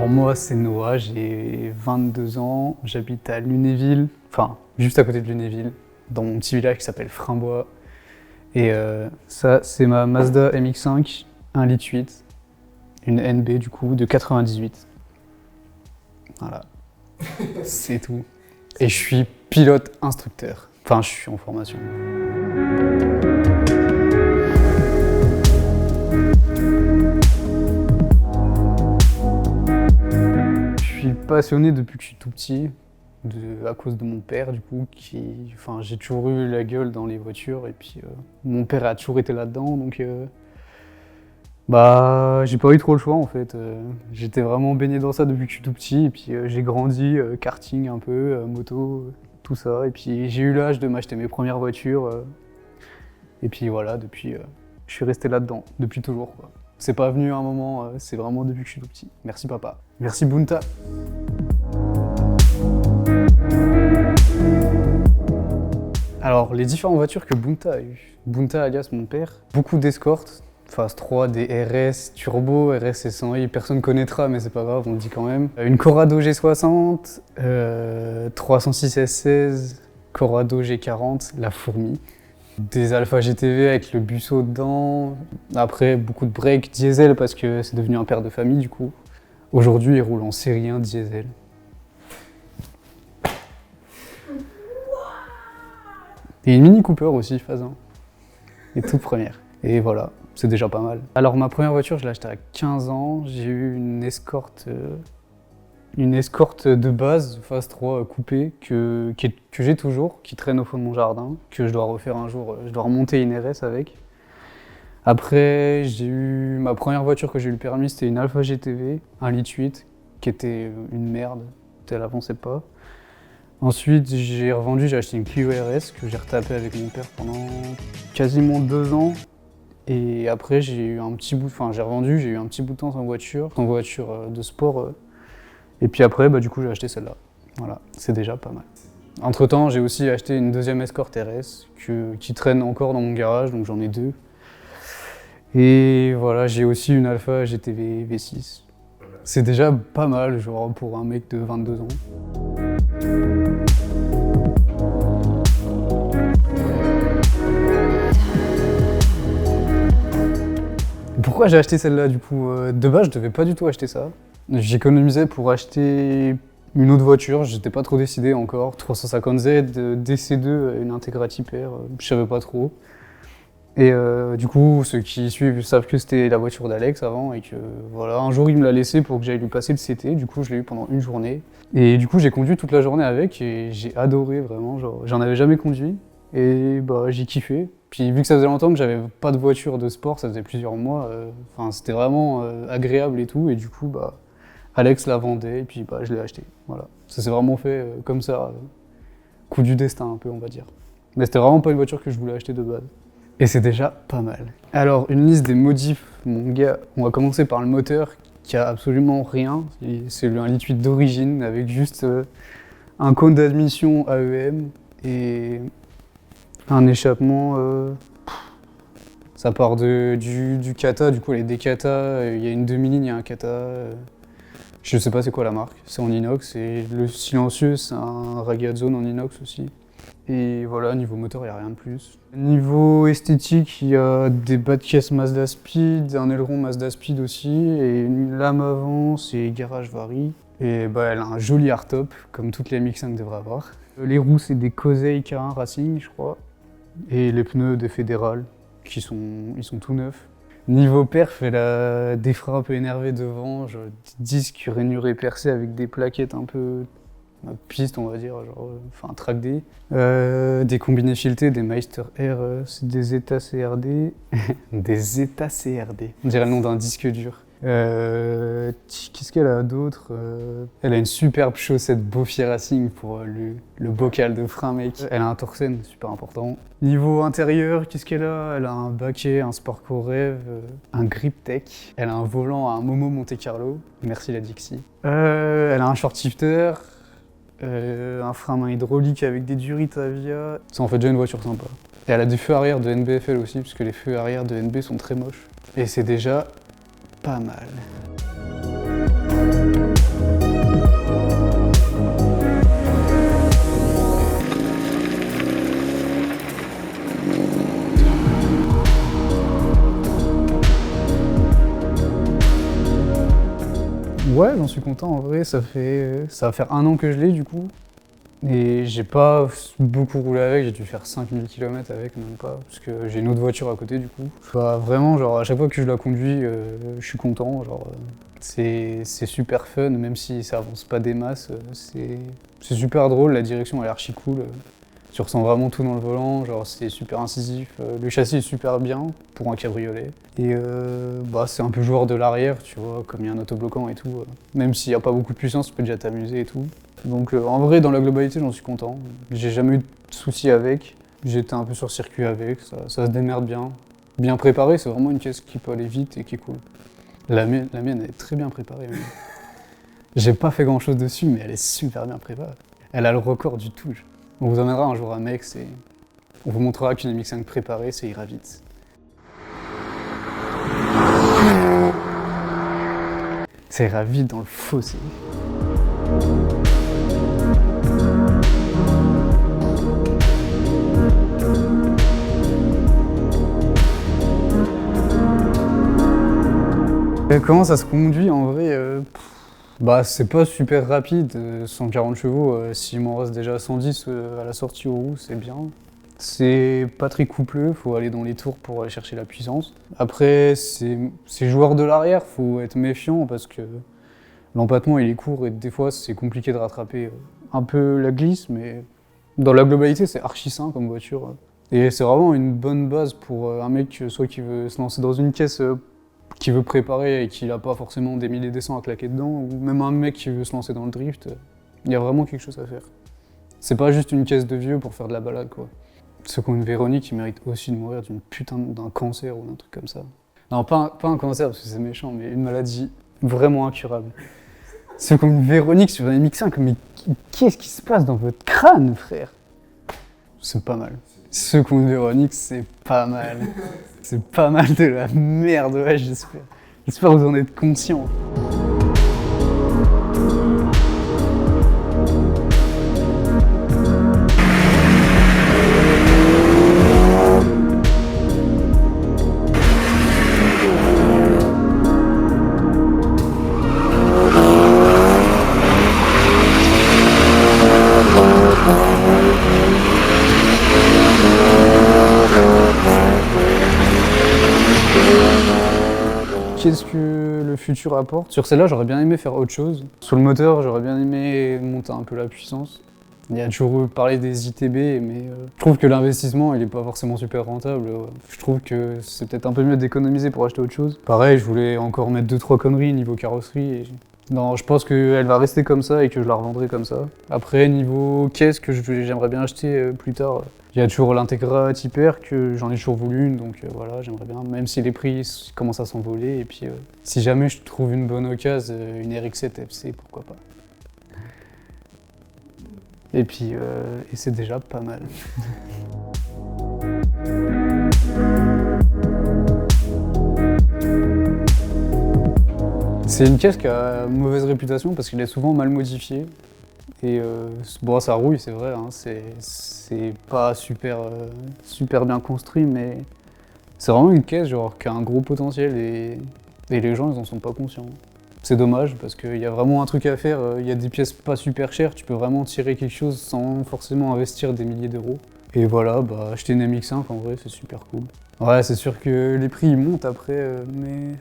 moi c'est Noah, j'ai 22 ans, j'habite à Lunéville, enfin juste à côté de Lunéville, dans mon petit village qui s'appelle Frimbois. Et ça c'est ma Mazda MX-5, 1,8 litre, une NB du coup de 98. Voilà, c'est tout. Et je suis pilote instructeur, enfin je suis en formation. Je suis passionné depuis que je suis tout petit, à cause de mon père du coup, j'ai toujours eu la gueule dans les voitures et puis mon père a toujours été là-dedans donc j'ai pas eu trop le choix en fait. J'étais vraiment baigné dans ça depuis que je suis tout petit et puis j'ai grandi, karting un peu, moto, tout ça et puis j'ai eu l'âge de m'acheter mes premières voitures et puis voilà, depuis je suis resté là-dedans, depuis toujours quoi. C'est pas venu à un moment, c'est vraiment depuis que je suis tout petit. Merci papa. Merci Bunta. Alors, les différentes voitures que Bunta a eues. Bunta alias mon père, beaucoup d'escortes, Phase 3, des RS Turbo, RS 600i, personne connaîtra mais c'est pas grave, on le dit quand même. Une Corrado G60, 306 S16, Corrado G40, la fourmi. Des Alpha GTV avec le Busso dedans. Après, beaucoup de breaks diesel parce que c'est devenu un père de famille du coup. Aujourd'hui, il roule en série 1 diesel. Et une Mini Cooper aussi, phase 1. Et toute première. Et voilà, c'est déjà pas mal. Alors ma première voiture, je l'ai achetée à 15 ans. J'ai eu une escorte de base, phase 3 coupée, que j'ai toujours, qui traîne au fond de mon jardin, que je dois refaire un jour. Je dois remonter une RS avec. Après, j'ai eu ma première voiture que j'ai eu le permis, c'était une Alpha GTV, 1,8 litre, qui était une merde, elle avançait pas. Ensuite, j'ai acheté une Clio RS que j'ai retapée avec mon père pendant quasiment 2 ans. Et après, j'ai revendu, j'ai eu un petit bout de temps sans voiture de sport. Et puis après, du coup, j'ai acheté celle-là. Voilà, c'est déjà pas mal. Entre-temps, j'ai aussi acheté une deuxième Escort RS qui traîne encore dans mon garage, donc j'en ai 2. Et voilà, j'ai aussi une Alpha GTV V6. C'est déjà pas mal, genre pour un mec de 22 ans. Pourquoi j'ai acheté celle-là du coup? De base, je devais pas du tout acheter ça. J'économisais pour acheter une autre voiture, j'étais pas trop décidé encore. 350Z, DC2, une Integrale Hyper, je savais pas trop. Et du coup, ceux qui suivent savent que c'était la voiture d'Alex avant et que voilà, un jour il me l'a laissé pour que j'aille lui passer le CT. Du coup, je l'ai eu pendant une journée. Et du coup, j'ai conduit toute la journée avec et j'ai adoré vraiment. Genre, j'en avais jamais conduit et j'ai kiffé. Puis vu que ça faisait longtemps que j'avais pas de voiture de sport, ça faisait plusieurs mois, c'était vraiment agréable et tout. Et du coup, Alex la vendait et puis je l'ai acheté. Voilà, ça s'est vraiment fait comme ça, coup du destin un peu, on va dire. Mais c'était vraiment pas une voiture que je voulais acheter de base. Et c'est déjà pas mal. Alors, une liste des modifs, mon gars, on va commencer par le moteur qui a absolument rien. C'est le 1,8 litre d'origine avec juste un cône d'admission AEM et un échappement. Ça part du kata, du coup, elle est des kata. Il y a une demi-ligne, il y a un kata. Je sais pas c'est quoi la marque, c'est en inox. Et le silencieux, c'est un Ragazone en inox aussi. Et voilà, niveau moteur, il n'y a rien de plus. Niveau esthétique, il y a des bas de caisse Mazda Speed, un aileron Mazda Speed aussi, et une lame avant, c'est Garage Vari. Et elle a un joli hardtop, comme toutes les MX-5 devraient avoir. Les roues, c'est des Kosei K1 Racing, je crois. Et les pneus des Fédéral, ils sont tout neufs. Niveau perf, elle a des freins un peu énervés devant, genre des disques rainurés percés avec des plaquettes un peu piste, on va dire, track D. Des combinés filetés, des Meister R, c'est des Zeta CRD. Des Zeta CRD. On dirait le nom d'un disque dur. Qu'est-ce qu'elle a d'autre? Elle a une superbe chaussette Bofi Racing pour le bocal de frein, mec. Elle a un Torsen, super important. Niveau intérieur, qu'est-ce qu'elle a? Elle a un baquet, un Sportco Rêve, un Grip Tech. Elle a un volant à un Momo Monte Carlo. Merci la Dixie. Elle a un short shifter. Un frein à main hydraulique avec des Duritavia. C'est en fait déjà une voiture sympa. Et elle a des feux arrière de NBFL aussi, parce que les feux arrière de NB sont très moches. Et c'est déjà pas mal. Ouais, j'en suis content en vrai, ça va faire 1 an que je l'ai du coup. Et j'ai pas beaucoup roulé avec, j'ai dû faire 5000 km avec, même pas, parce que j'ai une autre voiture à côté du coup. Bah, vraiment, genre à chaque fois que je la conduis, je suis content, genre c'est super fun, même si ça avance pas des masses, c'est super drôle, la direction elle est archi cool. Tu ressens vraiment tout dans le volant, genre c'est super incisif, le châssis est super bien pour un cabriolet. Et bah, c'est un peu joueur de l'arrière, tu vois, comme il y a un autobloquant et tout. Même s'il n'y a pas beaucoup de puissance, tu peux déjà t'amuser et tout. Donc en vrai, dans la globalité, j'en suis content. J'ai jamais eu de soucis avec. J'étais un peu sur circuit avec, ça se démerde bien. Bien préparé, c'est vraiment une caisse qui peut aller vite et qui est cool. La mienne elle est très bien préparée. Même. J'ai pas fait grand chose dessus, mais elle est super bien préparée. Elle a le record du tout. On vous emmènera un jour à Mex et on vous montrera qu'une MX-5 préparée, ça ira vite. Ça ira vite dans le fossé. Comment ça se conduit en vrai Bah c'est pas super rapide, 140 chevaux, s'il m'en reste déjà 110 à la sortie aux roues, c'est bien. C'est pas très coupleux, faut aller dans les tours pour aller chercher la puissance. Après, c'est joueur de l'arrière, faut être méfiant parce que l'empattement il est court et des fois c'est compliqué de rattraper un peu la glisse, mais dans la globalité c'est archi sain comme voiture. Et c'est vraiment une bonne base pour un mec soit qui veut se lancer dans une caisse qui veut préparer et qui n'a pas forcément des milliers des cents à claquer dedans, ou même un mec qui veut se lancer dans le drift, il y a vraiment quelque chose à faire. C'est pas juste une caisse de vieux pour faire de la balade, quoi. Ceux qui ont une Véronique, ils méritent aussi de mourir d'un cancer ou d'un truc comme ça. Non, pas un cancer parce que c'est méchant, mais une maladie vraiment incurable. Ceux qui ont une Véronique sur un MX-5, mais qu'est-ce qui se passe dans votre crâne, frère? C'est pas mal. Ceux qui ont une Véronique, c'est pas mal. C'est pas mal de la merde, ouais, j'espère. J'espère que vous en êtes conscients. Qu'est-ce que le futur apporte? Sur celle-là, j'aurais bien aimé faire autre chose. Sur le moteur, j'aurais bien aimé monter un peu la puissance. Il y a toujours parlé des ITB, mais je trouve que l'investissement, il est pas forcément super rentable. Je trouve que c'est peut-être un peu mieux d'économiser pour acheter autre chose. Pareil, je voulais encore mettre 2-3 conneries niveau carrosserie. Non, je pense qu'elle va rester comme ça et que je la revendrai comme ça. Après, niveau caisse que j'aimerais bien acheter plus tard, il y a toujours l'Integra Hyper que j'en ai toujours voulu une, donc voilà, j'aimerais bien, même si les prix commencent à s'envoler. Et puis, si jamais je trouve une bonne occasion, une RX-7 FC, pourquoi pas. Et puis, et c'est déjà pas mal. C'est une caisse qui a mauvaise réputation parce qu'elle est souvent mal modifiée. Et bon, ça rouille, c'est vrai, hein, c'est pas super bien construit, mais c'est vraiment une caisse genre, qui a un gros potentiel et les gens, ils en sont pas conscients. C'est dommage parce qu'il y a vraiment un truc à faire, il y a des pièces pas super chères, tu peux vraiment tirer quelque chose sans forcément investir des milliers d'euros. Et voilà, bah, acheter une MX-5 en vrai, c'est super cool. Ouais, c'est sûr que les prix ils montent après, mais...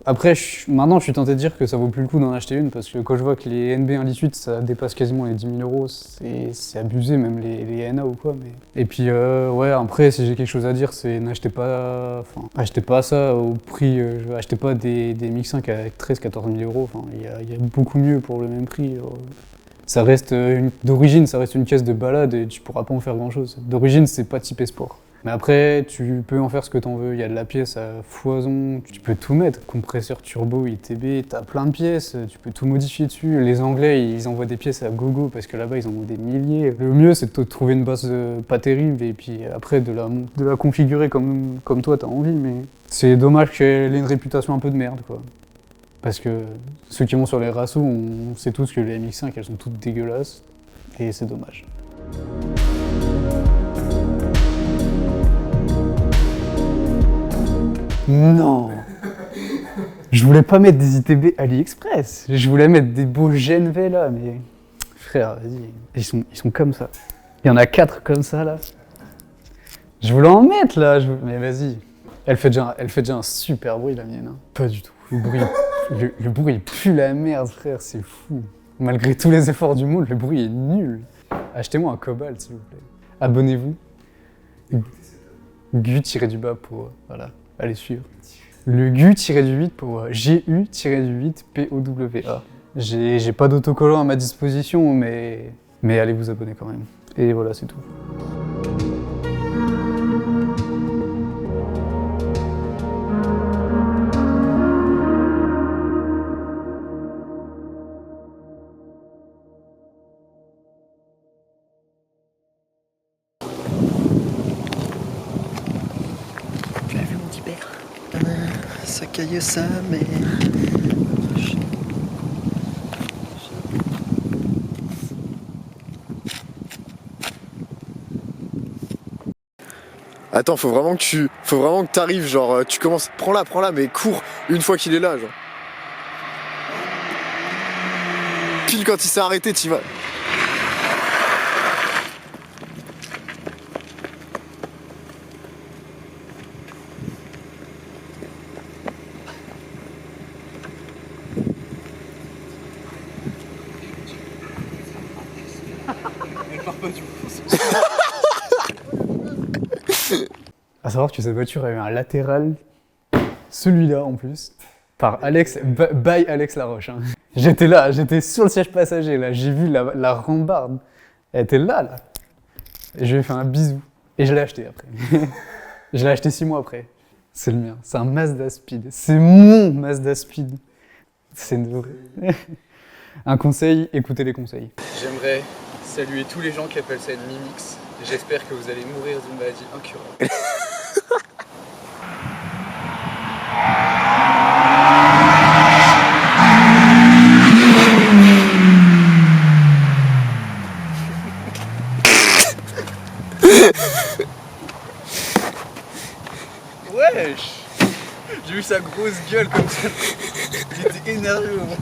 Après, maintenant, je suis tenté de dire que ça vaut plus le coup d'en acheter une parce que quand je vois que les NB 1.8 ça dépasse quasiment les 10 000 euros, c'est abusé, même les NA ou quoi. Mais... Et puis, ouais, après, si j'ai quelque chose à dire, c'est n'achetez pas, achetez pas ça au prix, achetez pas des MX-5 avec 13-14 000 euros. Enfin, il y a beaucoup mieux pour le même prix. Ça reste d'origine, ça reste une caisse de balade et tu pourras pas en faire grand chose. D'origine, c'est pas typé sport. Mais après, tu peux en faire ce que t'en veux. Il y a de la pièce à foison, tu peux tout mettre. Compresseur turbo, ITB, t'as plein de pièces, tu peux tout modifier dessus. Les Anglais, ils envoient des pièces à gogo parce que là-bas, ils en ont des milliers. Le mieux, c'est de trouver une base pas terrible et puis après de la configurer comme toi t'as envie. Mais c'est dommage qu'elle ait une réputation un peu de merde, quoi. Parce que ceux qui vont sur les rassos, on sait tous que les MX-5, elles sont toutes dégueulasses. Et c'est dommage. Non! Je voulais pas mettre des ITB AliExpress. Je voulais mettre des beaux GNV là, mais frère, vas-y, ils sont comme ça. Il y en a 4 comme ça là. Je voulais en mettre là, mais vas-y. Elle fait déjà un super bruit la mienne. Hein. Pas du tout. Le bruit pue la merde, frère, c'est fou. Malgré tous les efforts du monde, le bruit est nul. Achetez-moi un Cobalt, s'il vous plaît. Abonnez-vous. Gu-du-bas pour... voilà, allez suivre. Le Gu-8 pour GU-8 POWA. J'ai pas d'autocollant à ma disposition, mais allez vous abonner quand même. Et voilà, c'est tout. Tu l'as vu mon petit père? Ça caille ça, mais... Attends, faut vraiment que t'arrives, genre, tu commences, prends-la, mais cours une fois qu'il est là, genre. Pile quand il s'est arrêté, t'y vas. À savoir que cette voiture a eu un latéral, celui-là en plus, par Alex, by Alex Laroche. Hein. J'étais sur le siège passager là, j'ai vu la rambarde, elle était là. Et je lui ai fait un bisou. Et je l'ai acheté après. Je l'ai acheté 6 mois après. C'est le mien, c'est un Mazda Speed. C'est mon Mazda Speed. C'est un conseil, écoutez les conseils. J'aimerais saluer tous les gens qui appellent ça une mimix. J'espère que vous allez mourir d'une maladie incurable. Wesh! J'ai vu sa grosse gueule comme ça. Il était énervé au moment.